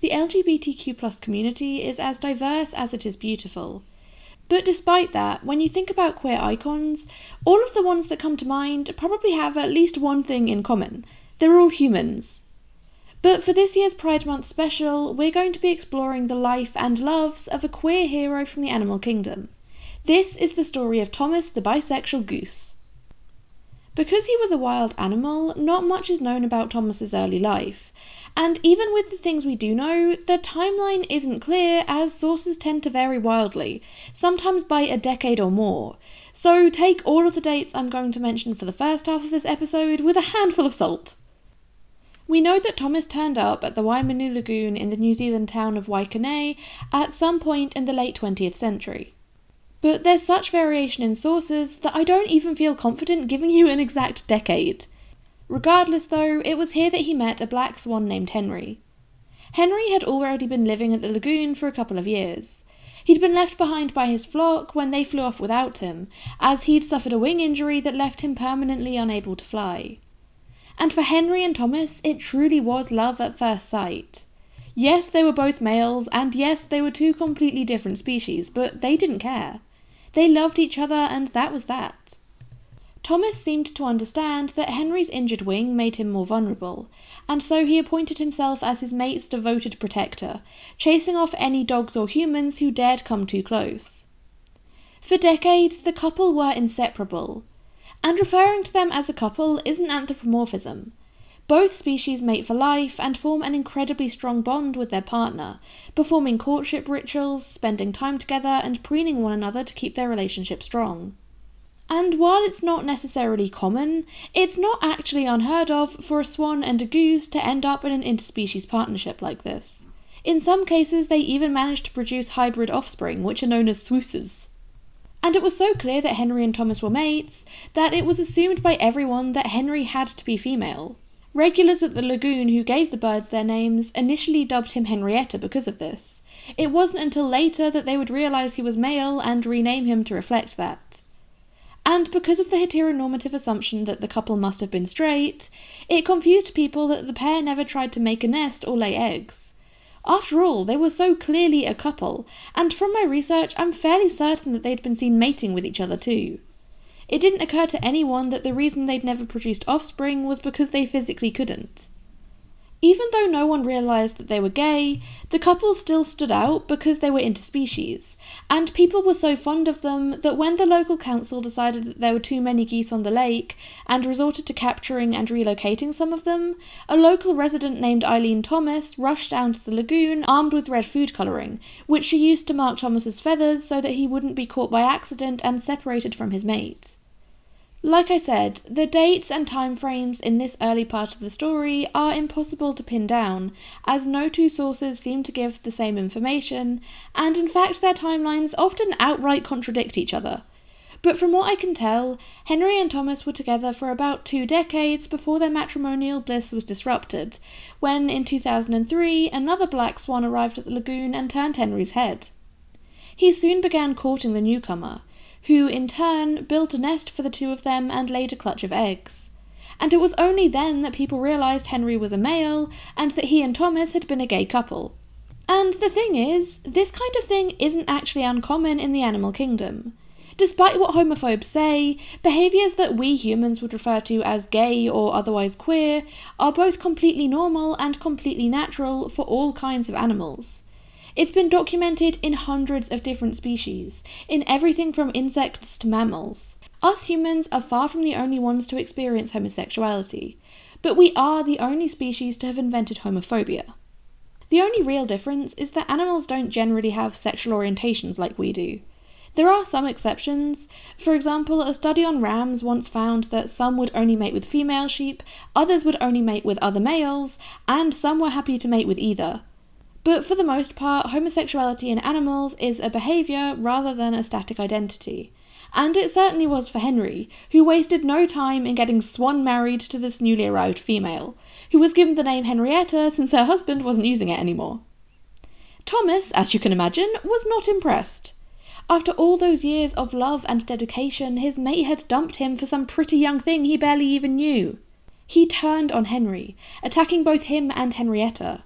The LGBTQ+ community is as diverse as it is beautiful. But despite that, when you think about queer icons, all of the ones that come to mind probably have at least one thing in common. They're all humans. But for this year's Pride Month special, we're going to be exploring the life and loves of a queer hero from the animal kingdom. This is the story of Thomas the bisexual goose. Because he was a wild animal, not much is known about Thomas's early life. And even with the things we do know, the timeline isn't clear as sources tend to vary wildly, sometimes by a decade or more. So take all of the dates I'm going to mention for the first half of this episode with a handful of salt. We know that Thomas turned up at the Waimanui Lagoon in the New Zealand town of Waikanae at some point in the late 20th century. But there's such variation in sources that I don't even feel confident giving you an exact decade. Regardless though, it was here that he met a black swan named Henry. Henry had already been living at the lagoon for a couple of years. He'd been left behind by his flock when they flew off without him, as he'd suffered a wing injury that left him permanently unable to fly. And for Henry and Thomas, it truly was love at first sight. Yes, they were both males, and yes, they were two completely different species, but they didn't care. They loved each other, and that was that. Thomas seemed to understand that Henry's injured wing made him more vulnerable, and so he appointed himself as his mate's devoted protector, chasing off any dogs or humans who dared come too close. For decades, the couple were inseparable, and referring to them as a couple isn't anthropomorphism. Both species mate for life and form an incredibly strong bond with their partner, performing courtship rituals, spending time together, and preening one another to keep their relationship strong. And while it's not necessarily common, it's not actually unheard of for a swan and a goose to end up in an interspecies partnership like this. In some cases, they even manage to produce hybrid offspring, which are known as swooses. And it was so clear that Henry and Thomas were mates, that it was assumed by everyone that Henry had to be female. Regulars at the lagoon who gave the birds their names initially dubbed him Henrietta because of this. It wasn't until later that they would realise he was male and rename him to reflect that. And because of the heteronormative assumption that the couple must have been straight, it confused people that the pair never tried to make a nest or lay eggs. After all, they were so clearly a couple, and from my research I'm fairly certain that they'd been seen mating with each other too. It didn't occur to anyone that the reason they'd never produced offspring was because they physically couldn't. Even though no one realised that they were gay, the couple still stood out because they were interspecies, and people were so fond of them that when the local council decided that there were too many geese on the lake and resorted to capturing and relocating some of them, a local resident named Eileen Thomas rushed down to the lagoon armed with red food colouring, which she used to mark Thomas's feathers so that he wouldn't be caught by accident and separated from his mate. Like I said, the dates and timeframes in this early part of the story are impossible to pin down, as no two sources seem to give the same information, and in fact their timelines often outright contradict each other. But from what I can tell, Henry and Thomas were together for about 2 decades before their matrimonial bliss was disrupted, when in 2003 another black swan arrived at the lagoon and turned Henry's head. He soon began courting the newcomer, who, in turn, built a nest for the two of them and laid a clutch of eggs. And it was only then that people realised Henry was a male, and that he and Thomas had been a gay couple. And the thing is, this kind of thing isn't actually uncommon in the animal kingdom. Despite what homophobes say, behaviours that we humans would refer to as gay or otherwise queer are both completely normal and completely natural for all kinds of animals. It's been documented in hundreds of different species, in everything from insects to mammals. Us humans are far from the only ones to experience homosexuality, but we are the only species to have invented homophobia. The only real difference is that animals don't generally have sexual orientations like we do. There are some exceptions. For example, a study on rams once found that some would only mate with female sheep, others would only mate with other males, and some were happy to mate with either. But for the most part, homosexuality in animals is a behaviour rather than a static identity. And it certainly was for Henry, who wasted no time in getting swan married to this newly arrived female, who was given the name Henrietta since her husband wasn't using it anymore. Thomas, as you can imagine, was not impressed. After all those years of love and dedication, his mate had dumped him for some pretty young thing he barely even knew. He turned on Henry, attacking both him and Henrietta.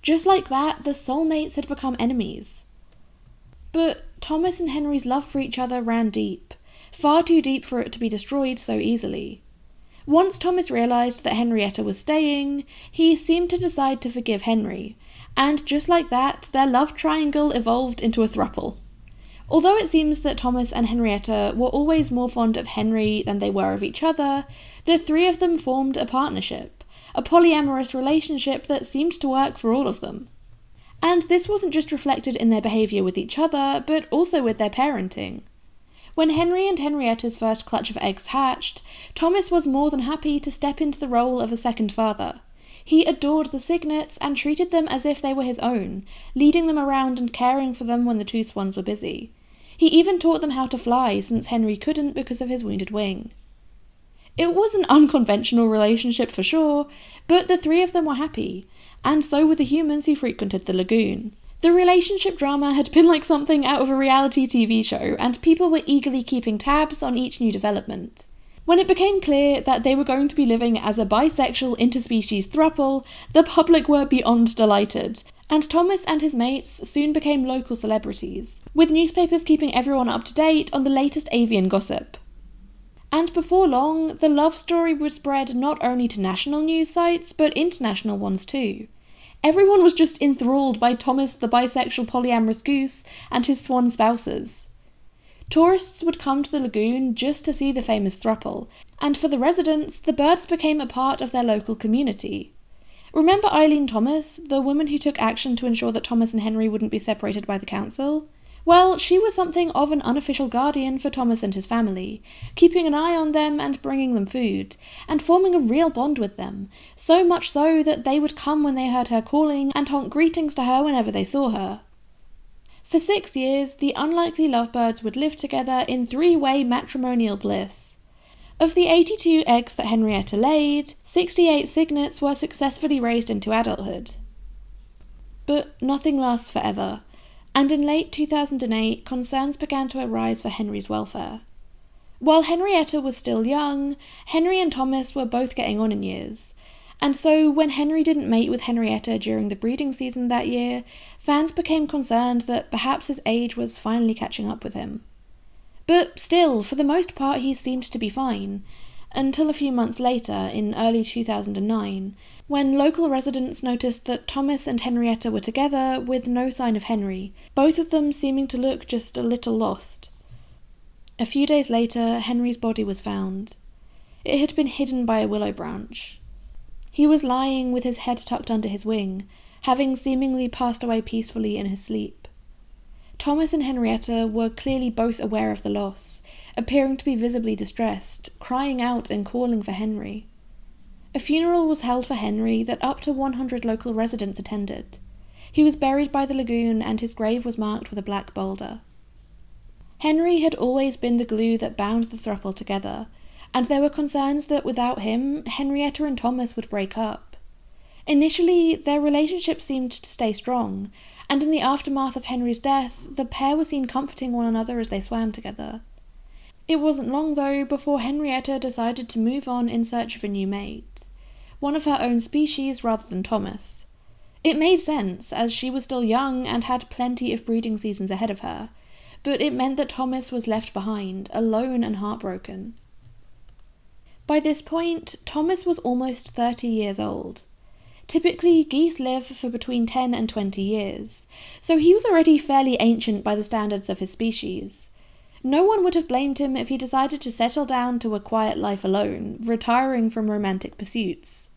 Just like that, the soulmates had become enemies. But Thomas and Henry's love for each other ran deep, far too deep for it to be destroyed so easily. Once Thomas realised that Henrietta was staying, he seemed to decide to forgive Henry, and just like that, their love triangle evolved into a throuple. Although it seems that Thomas and Henrietta were always more fond of Henry than they were of each other, the three of them formed a partnership, a polyamorous relationship that seemed to work for all of them. And this wasn't just reflected in their behaviour with each other, but also with their parenting. When Henry and Henrietta's first clutch of eggs hatched, Thomas was more than happy to step into the role of a second father. He adored the cygnets and treated them as if they were his own, leading them around and caring for them when the two swans were busy. He even taught them how to fly, since Henry couldn't because of his wounded wing. It was an unconventional relationship for sure, but the three of them were happy, and so were the humans who frequented the lagoon. The relationship drama had been like something out of a reality TV show, and people were eagerly keeping tabs on each new development. When it became clear that they were going to be living as a bisexual interspecies throuple, the public were beyond delighted, and Thomas and his mates soon became local celebrities, with newspapers keeping everyone up to date on the latest avian gossip. And before long, the love story would spread not only to national news sites, but international ones too. Everyone was just enthralled by Thomas the bisexual polyamorous goose and his swan spouses. Tourists would come to the lagoon just to see the famous throuple, and for the residents, the birds became a part of their local community. Remember Eileen Thomas, the woman who took action to ensure that Thomas and Henry wouldn't be separated by the council? Well, she was something of an unofficial guardian for Thomas and his family, keeping an eye on them and bringing them food, and forming a real bond with them, so much so that they would come when they heard her calling and honk greetings to her whenever they saw her. For 6 years, the unlikely lovebirds would live together in three-way matrimonial bliss. Of the 82 eggs that Henrietta laid, 68 cygnets were successfully raised into adulthood. But nothing lasts forever, and in late 2008, concerns began to arise for Henry's welfare. While Henrietta was still young, Henry and Thomas were both getting on in years, and so when Henry didn't mate with Henrietta during the breeding season that year, fans became concerned that perhaps his age was finally catching up with him. But still, for the most part he seemed to be fine, until a few months later, in early 2009, when local residents noticed that Thomas and Henrietta were together with no sign of Henry, both of them seeming to look just a little lost. A few days later, Henry's body was found. It had been hidden by a willow branch. He was lying with his head tucked under his wing, having seemingly passed away peacefully in his sleep. Thomas and Henrietta were clearly both aware of the loss, appearing to be visibly distressed, crying out and calling for Henry. A funeral was held for Henry that up to 100 local residents attended. He was buried by the lagoon and his grave was marked with a black boulder. Henry had always been the glue that bound the throuple together, and there were concerns that without him, Henrietta and Thomas would break up. Initially, their relationship seemed to stay strong, and in the aftermath of Henry's death, the pair were seen comforting one another as they swam together. It wasn't long, though, before Henrietta decided to move on in search of a new mate, one of her own species rather than Thomas. It made sense, as she was still young and had plenty of breeding seasons ahead of her, but it meant that Thomas was left behind, alone and heartbroken. By this point, Thomas was almost 30 years old. Typically, geese live for between 10 and 20 years, so he was already fairly ancient by the standards of his species. No one would have blamed him if he decided to settle down to a quiet life alone, retiring from romantic pursuits.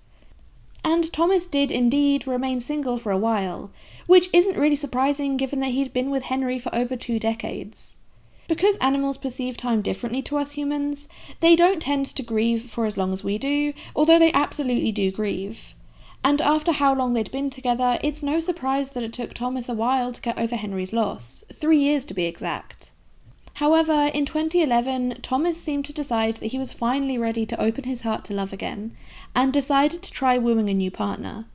And Thomas did indeed remain single for a while, which isn't really surprising given that he'd been with Henry for over 2 decades. Because animals perceive time differently to us humans, they don't tend to grieve for as long as we do, although they absolutely do grieve. And after how long they'd been together, it's no surprise that it took Thomas a while to get over Henry's loss, 3 years to be exact. However, in 2011, Thomas seemed to decide that he was finally ready to open his heart to love again, and decided to try wooing a new partner.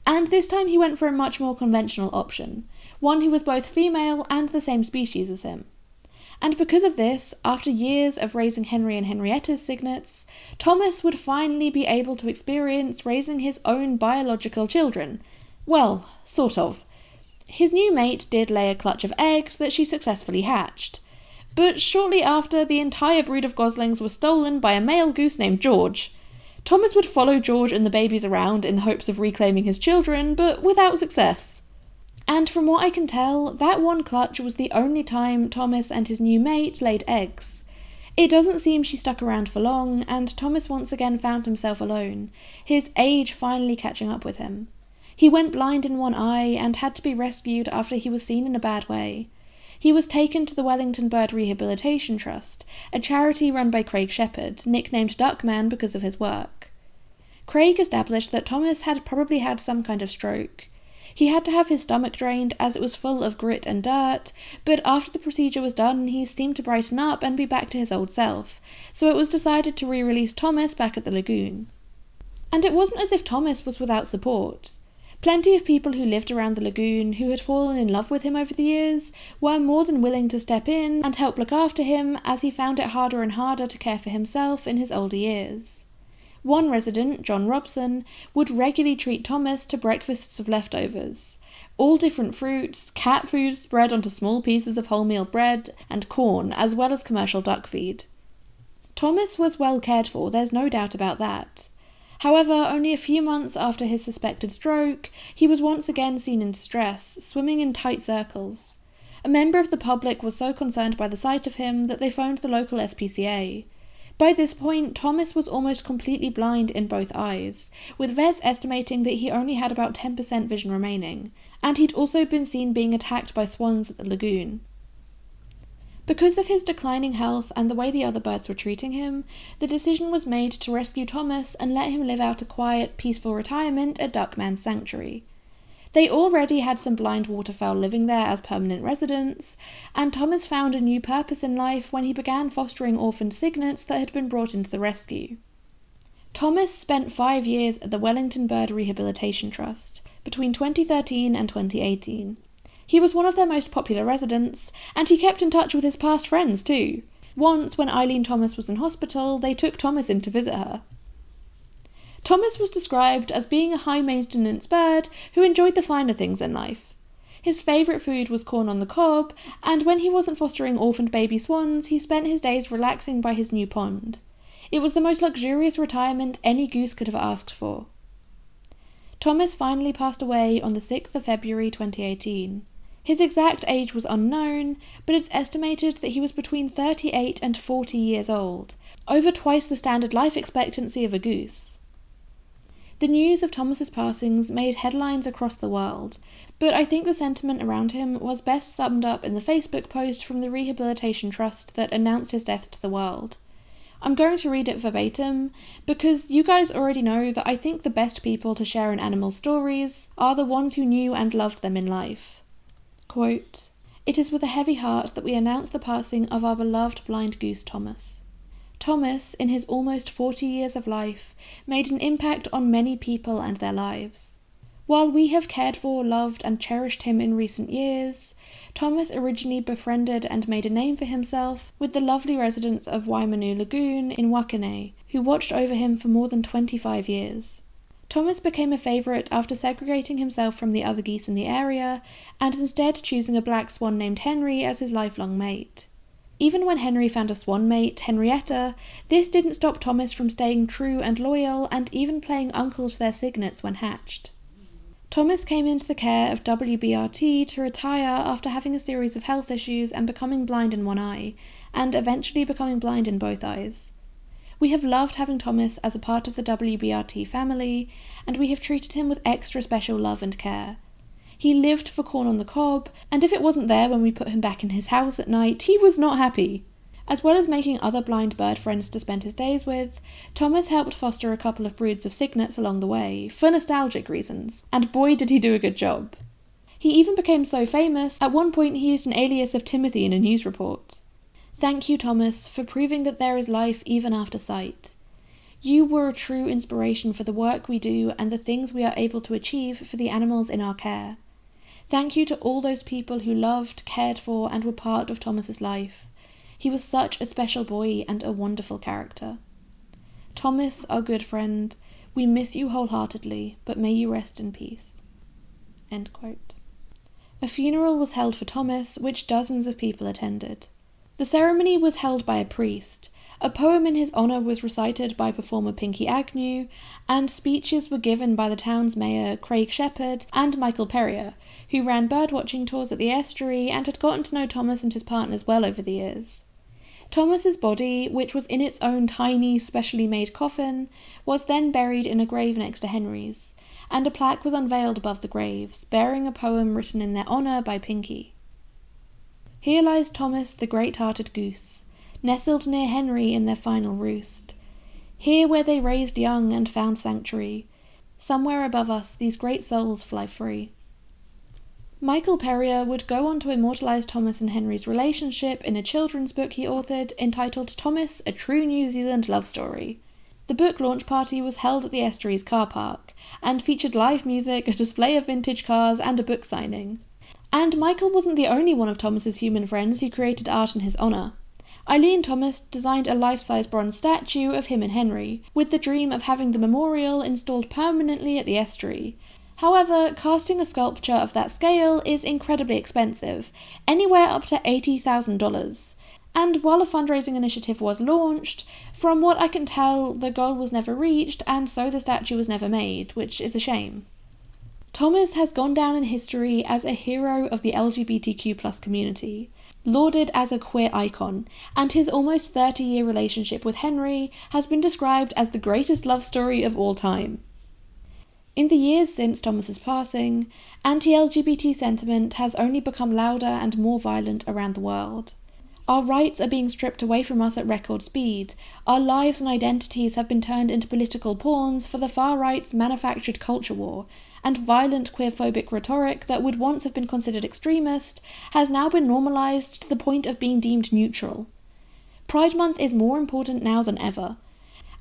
And this time he went for a much more conventional option, one who was both female and the same species as him. And because of this, after years of raising Henry and Henrietta's cygnets, Thomas would finally be able to experience raising his own biological children, Well, sort of. His new mate did lay a clutch of eggs that she successfully hatched. But shortly after, the entire brood of goslings was stolen by a male goose named George. Thomas would follow George and the babies around in the hopes of reclaiming his children, but without success. And from what I can tell, that one clutch was the only time Thomas and his new mate laid eggs. It doesn't seem she stuck around for long, and Thomas once again found himself alone, his age finally catching up with him. He went blind in one eye and had to be rescued after he was seen in a bad way. He was taken to the Wellington Bird Rehabilitation Trust, a charity run by Craig Shepherd, nicknamed Duckman because of his work. Craig established that Thomas had probably had some kind of stroke. He had to have his stomach drained as it was full of grit and dirt, but after the procedure was done he seemed to brighten up and be back to his old self, so it was decided to re-release Thomas back at the lagoon. And it wasn't as if Thomas was without support. Plenty of people who lived around the lagoon, who had fallen in love with him over the years, were more than willing to step in and help look after him as he found it harder and harder to care for himself in his older years. One resident, John Robson, would regularly treat Thomas to breakfasts of leftovers. All different fruits, cat food spread onto small pieces of wholemeal bread, and corn, as well as commercial duck feed. Thomas was well cared for, there's no doubt about that. However, only a few months after his suspected stroke, he was once again seen in distress, swimming in tight circles. A member of the public was so concerned by the sight of him that they phoned the local SPCA. By this point, Thomas was almost completely blind in both eyes, with vets estimating that he only had about 10% vision remaining, and he'd also been seen being attacked by swans at the lagoon. Because of his declining health and the way the other birds were treating him, the decision was made to rescue Thomas and let him live out a quiet, peaceful retirement at Duckman's sanctuary. They already had some blind waterfowl living there as permanent residents, and Thomas found a new purpose in life when he began fostering orphaned cygnets that had been brought into the rescue. Thomas spent 5 years at the Wellington Bird Rehabilitation Trust, between 2013 and 2018. He was one of their most popular residents, and he kept in touch with his past friends too. Once, when Eileen Thomas was in hospital, they took Thomas in to visit her. Thomas was described as being a high-maintenance bird who enjoyed the finer things in life. His favourite food was corn on the cob, and when he wasn't fostering orphaned baby swans, he spent his days relaxing by his new pond. It was the most luxurious retirement any goose could have asked for. Thomas finally passed away on the 6th of February 2018. His exact age was unknown, but it's estimated that he was between 38 and 40 years old, over twice the standard life expectancy of a goose. The news of Thomas's passings made headlines across the world, but I think the sentiment around him was best summed up in the Facebook post from the Rehabilitation Trust that announced his death to the world. I'm going to read it verbatim, because you guys already know that I think the best people to share an animal's stories are the ones who knew and loved them in life. Quote, "It is with a heavy heart that we announce the passing of our beloved blind goose Thomas. Thomas, in his almost 40 years of life, made an impact on many people and their lives. While we have cared for, loved, and cherished him in recent years, Thomas originally befriended and made a name for himself with the lovely residents of Waimanau Lagoon in Wakene, who watched over him for more than 25 years. Thomas became a favourite after segregating himself from the other geese in the area, and instead choosing a black swan named Henry as his lifelong mate. Even when Henry found a swan mate, Henrietta, this didn't stop Thomas from staying true and loyal and even playing uncle to their cygnets when hatched. Thomas came into the care of WBRT to retire after having a series of health issues and becoming blind in one eye, and eventually becoming blind in both eyes. We have loved having Thomas as a part of the WBRT family, and we have treated him with extra special love and care. He lived for corn on the cob, and if it wasn't there when we put him back in his house at night, he was not happy. As well as making other blind bird friends to spend his days with, Thomas helped foster a couple of broods of cygnets along the way, for nostalgic reasons, and boy did he do a good job. He even became so famous, at one point he used an alias of Timothy in a news report. Thank you, Thomas, for proving that there is life even after sight. You were a true inspiration for the work we do and the things we are able to achieve for the animals in our care. Thank you to all those people who loved, cared for, and were part of Thomas's life. He was such a special boy and a wonderful character. Thomas, our good friend, we miss you wholeheartedly, but may you rest in peace." End quote. A funeral was held for Thomas, which dozens of people attended. The ceremony was held by a priest. A poem in his honour was recited by performer Pinky Agnew, and speeches were given by the town's mayor, Craig Shepherd, and Michael Perrier, who ran birdwatching tours at the estuary and had gotten to know Thomas and his partners well over the years. Thomas's body, which was in its own tiny, specially made coffin, was then buried in a grave next to Henry's, and a plaque was unveiled above the graves, bearing a poem written in their honour by Pinky. Here lies Thomas the great-hearted goose, nestled near Henry in their final roost. Here where they raised young and found sanctuary, somewhere above us these great souls fly free. Michael Perrier would go on to immortalise Thomas and Henry's relationship in a children's book he authored entitled Thomas, A True New Zealand Love Story. The book launch party was held at the estuary's car park, and featured live music, a display of vintage cars, and a book signing. And Michael wasn't the only one of Thomas's human friends who created art in his honour. Eileen Thomas designed a life-size bronze statue of him and Henry, with the dream of having the memorial installed permanently at the estuary. However, casting a sculpture of that scale is incredibly expensive, anywhere up to $80,000. And while a fundraising initiative was launched, from what I can tell, the goal was never reached, and so the statue was never made, which is a shame. Thomas has gone down in history as a hero of the LGBTQ+ community, lauded as a queer icon, and his almost 30-year relationship with Henry has been described as the greatest love story of all time. In the years since Thomas's passing, anti-LGBT sentiment has only become louder and more violent around the world. Our rights are being stripped away from us at record speed. Our lives and identities have been turned into political pawns for the far-right's manufactured culture war, and violent queerphobic rhetoric that would once have been considered extremist has now been normalised to the point of being deemed neutral. Pride Month is more important now than ever,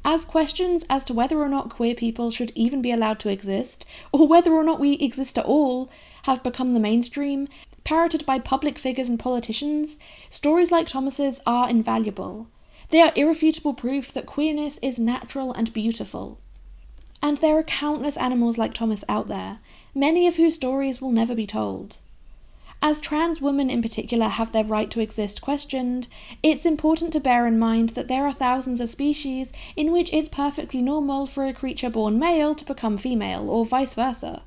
as questions as to whether or not queer people should even be allowed to exist, or whether or not we exist at all, have become the mainstream, parroted by public figures and politicians. Stories like Thomas's are invaluable. They are irrefutable proof that queerness is natural and beautiful. And there are countless animals like Thomas out there, many of whose stories will never be told. As trans women in particular have their right to exist questioned, it's important to bear in mind that there are thousands of species in which it's perfectly normal for a creature born male to become female, or vice versa.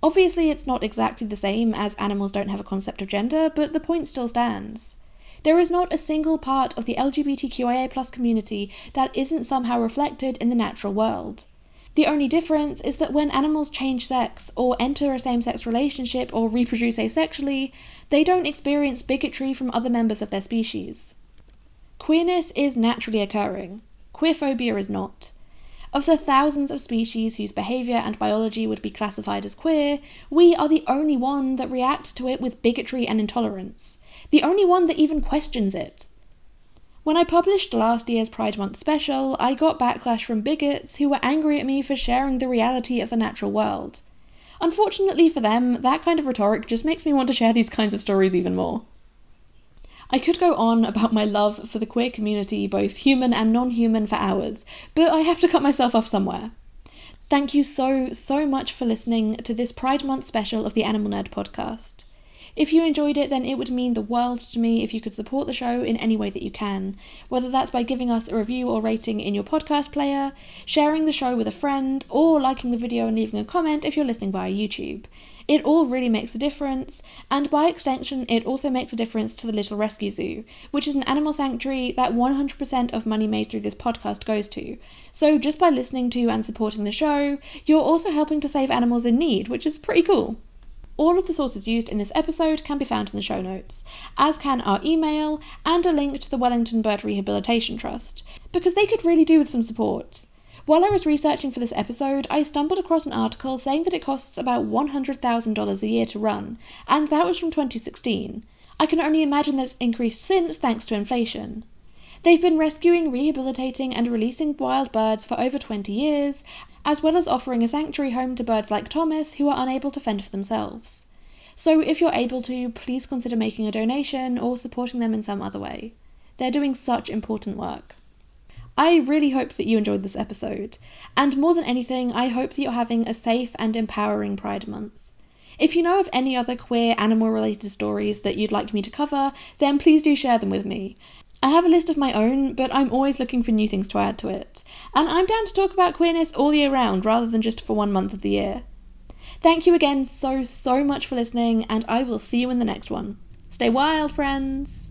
Obviously it's not exactly the same, as animals don't have a concept of gender, but the point still stands. There is not a single part of the LGBTQIA+ community that isn't somehow reflected in the natural world. The only difference is that when animals change sex, or enter a same-sex relationship, or reproduce asexually, they don't experience bigotry from other members of their species. Queerness is naturally occurring. Queerphobia is not. Of the thousands of species whose behaviour and biology would be classified as queer, we are the only one that reacts to it with bigotry and intolerance. The only one that even questions it. When I published last year's Pride Month special, I got backlash from bigots who were angry at me for sharing the reality of the natural world. Unfortunately for them, that kind of rhetoric just makes me want to share these kinds of stories even more. I could go on about my love for the queer community, both human and non-human, for hours, but I have to cut myself off somewhere. Thank you so much for listening to this Pride Month special of the Animal Nerd podcast. If you enjoyed it, then it would mean the world to me if you could support the show in any way that you can, whether that's by giving us a review or rating in your podcast player, sharing the show with a friend, or liking the video and leaving a comment if you're listening via YouTube. It all really makes a difference, and by extension it also makes a difference to the Little Rescue Zoo, which is an animal sanctuary that 100% of money made through this podcast goes to. So just by listening to and supporting the show, you're also helping to save animals in need, which is pretty cool. All of the sources used in this episode can be found in the show notes, as can our email and a link to the Wellington Bird Rehabilitation Trust, because they could really do with some support. While I was researching for this episode, I stumbled across an article saying that it costs about $100,000 a year to run, and that was from 2016. I can only imagine that it's increased since thanks to inflation. They've been rescuing, rehabilitating and releasing wild birds for over 20 years, as well as offering a sanctuary home to birds like Thomas who are unable to fend for themselves. So if you're able to, please consider making a donation or supporting them in some other way. They're doing such important work. I really hope that you enjoyed this episode, and more than anything, I hope that you're having a safe and empowering Pride Month. If you know of any other queer animal-related stories that you'd like me to cover, then please do share them with me. I have a list of my own, but I'm always looking for new things to add to it. And I'm down to talk about queerness all year round, rather than just for 1 month of the year. Thank you again so much for listening, and I will see you in the next one. Stay wild, friends!